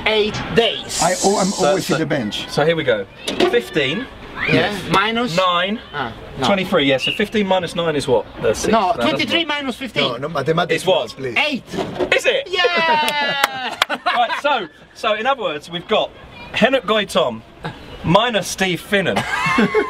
8 days. I'm always in the bench. So here we go. 15. Yeah, minus 9. No. 23, yeah, so 15 minus 9 is what? No, 23 minus 15. No, mathematics. It's what? Please. 8. Is it? Yeah! Right, so in other words, we've got Henrik Goitom minus Steve Finnan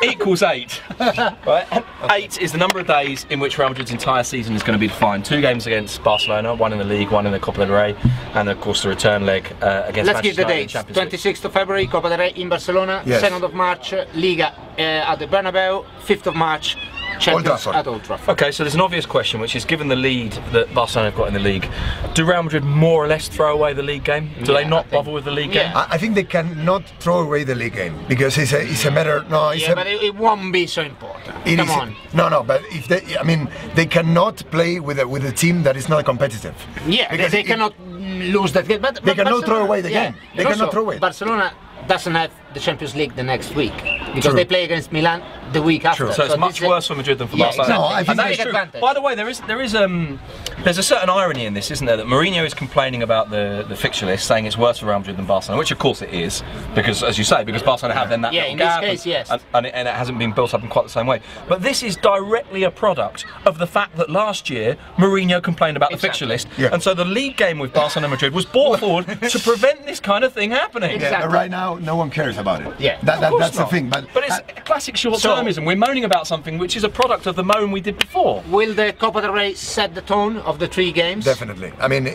equals 8. Right? And 8 is the number of days in which Real Madrid's entire season is going to be defined. 2 games against Barcelona, 1 in the league, 1 in the Copa del Rey, and of course the return leg against Let's give the dates. Champions League. 26th of February, Copa del Rey in Barcelona. Yes. 2nd of March, Liga at the Bernabeu. 5th of March, Champions at Old Trafford. Okay, so there's an obvious question, which is given the lead that Barcelona have got in the league, do Real Madrid more or less throw away the league game? Do they not bother with the league game? I think they cannot throw away the league game because it's a matter. No, it's but it won't be so important. Come on. No, but if they, I mean, they cannot play with a team that is not competitive. Yeah, because they cannot lose that game. But they cannot throw away the game. They cannot throw it. Barcelona doesn't have the Champions League the next week because they play against Milan the week after. So it's much worse for Madrid than for Barcelona. Exactly. No, I think that is true. By the way, there's a certain irony in this, isn't there? That Mourinho is complaining about the fixture list, saying it's worse for Real Madrid than Barcelona, which of course it is, because as you say, because Barcelona have then that little gap, this case, yes. and it hasn't been built up in quite the same way. But this is directly a product of the fact that last year Mourinho complained about the fixture list, and so the league game with Barcelona and Madrid was brought forward to prevent this kind of thing happening. Exactly. But right now, no one cares about it. Yeah, that's the thing. But it's classic short-termism. We're moaning about something which is a product of the moan we did before. Will the Copa del Rey set the tone of the 3 games? Definitely. I mean,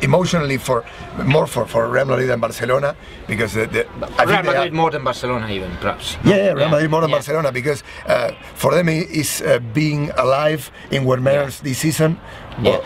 emotionally, more for Real Madrid than Barcelona, because I Real Madrid more than Barcelona, even perhaps. Yeah, Real Madrid more than Barcelona, because for them it's being alive in what matters this season.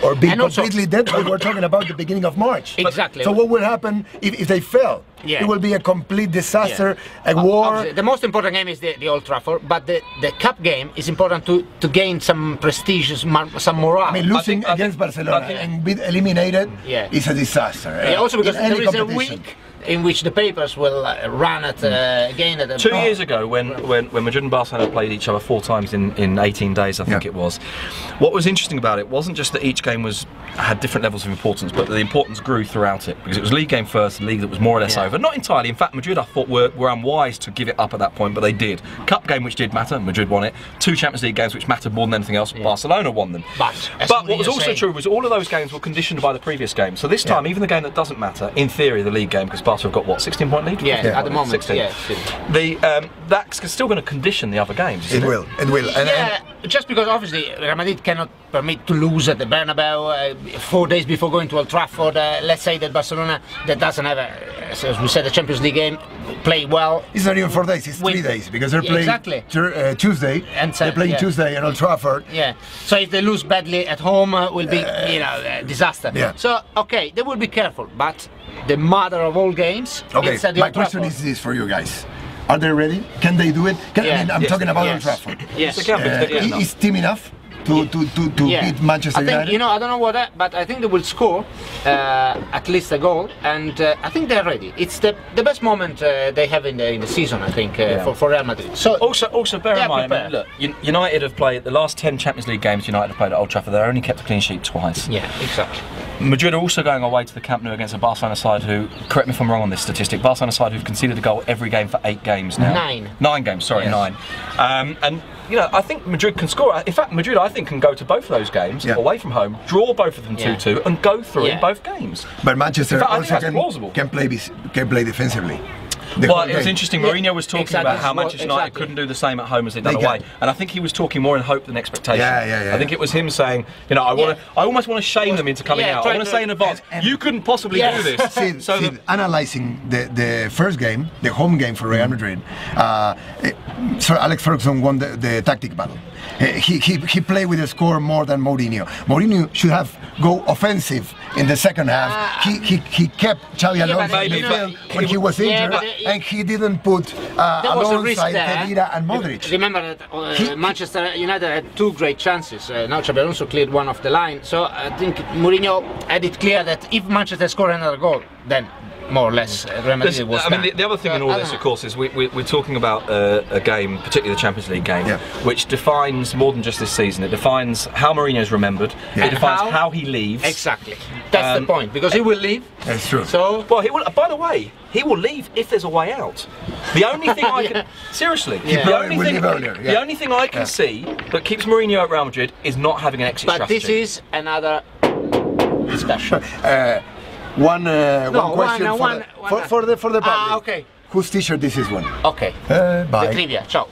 Or being completely dead, like we're talking about the beginning of March. Exactly. So what will happen if they fail? It will be a complete disaster, a war. Obviously, the most important game is the Old Trafford, but the cup game is important to gain some prestige, some morale. I mean, losing against Barcelona and being eliminated is a disaster. Also because there is a week in which the papers will run at again at 2 years ago when Madrid and Barcelona played each other 4 times in 18 days, I think it was. What was interesting about it wasn't just that each game had different levels of importance, but the importance grew throughout it, because it was league game first, a league that was more or less over. Not entirely. In fact, Madrid I thought were unwise to give it up at that point, but they did. Cup game which did matter, Madrid won it. 2 Champions League games which mattered more than anything else, Barcelona won them. But what was also true was all of those games were conditioned by the previous game. So this time, even the game that doesn't matter, in theory, the league game, because Barca have got what, 16-point lead? At the moment, 16. That's still going to condition the other games. It will. And just because obviously Real Madrid cannot permit to lose at the Bernabeu 4 days before going to Old Trafford. Let's say that Barcelona, that doesn't have as we said, a Champions League game, play well. It's not even 4 days, it's 3 days, because they're playing Tuesday, and they're playing Tuesday at Old Trafford. So if they lose badly at home, will be a disaster. So okay, they will be careful, but the mother of all games. Okay, my question is this for you guys. Are they ready? Can they do it? I mean, I'm talking about Old Trafford. Yes. Is team enough to beat Manchester United? I don't know what but I think they will score at least a goal, and I think they're ready. It's the best moment they have in the season, I think, for Real Madrid. So also bear in mind, I mean, look, United have played the last 10 Champions League games. United have played at Old Trafford. They've only kept a clean sheet twice. Yeah, exactly. Madrid are also going away to the Camp Nou against a Barcelona side who, correct me if I'm wrong on this statistic, Barcelona side who've conceded a goal every game for 8 games now. 9 games, sorry, 9. And I think Madrid can score. In fact, Madrid, I think, can go to both of those games away from home, draw both of them 2-2, and go through in both games. But Manchester also can play defensively. Well, it was interesting. Mourinho was talking about how Manchester United couldn't do the same at home as they'd done away, and I think he was talking more in hope than expectation. I think it was him saying, I almost want to shame them into coming out. I want to say in advance, you couldn't possibly do this. Analyzing the first game, the home game for Real Madrid, Sir Alex Ferguson won the tactic battle. He played with the score more than Mourinho. Mourinho should have go offensive in the second half. He kept Xavi Alonso in the field when he was injured, and he didn't put alongside Pedira and Modric. Remember that Manchester United had 2 great chances. Now Xavi Alonso cleared one off the line. So I think Mourinho had it clear that if Manchester scored another goal, then more or less Real Madrid was. I mean, the other thing in all this, of course, is we're talking about a game, particularly the Champions League game, which defines more than just this season. It defines how Mourinho's remembered. It defines how he leaves. Exactly. That's the point, because he will leave. That's true. So, well, he will. By the way, he will leave if there's a way out. The only thing I can seriously, the only thing I can see that keeps Mourinho at Real Madrid is not having an exit strategy. But this is another discussion. One question for the public. Okay. Whose t-shirt this is one? Okay. Bye. The trivia. Ciao.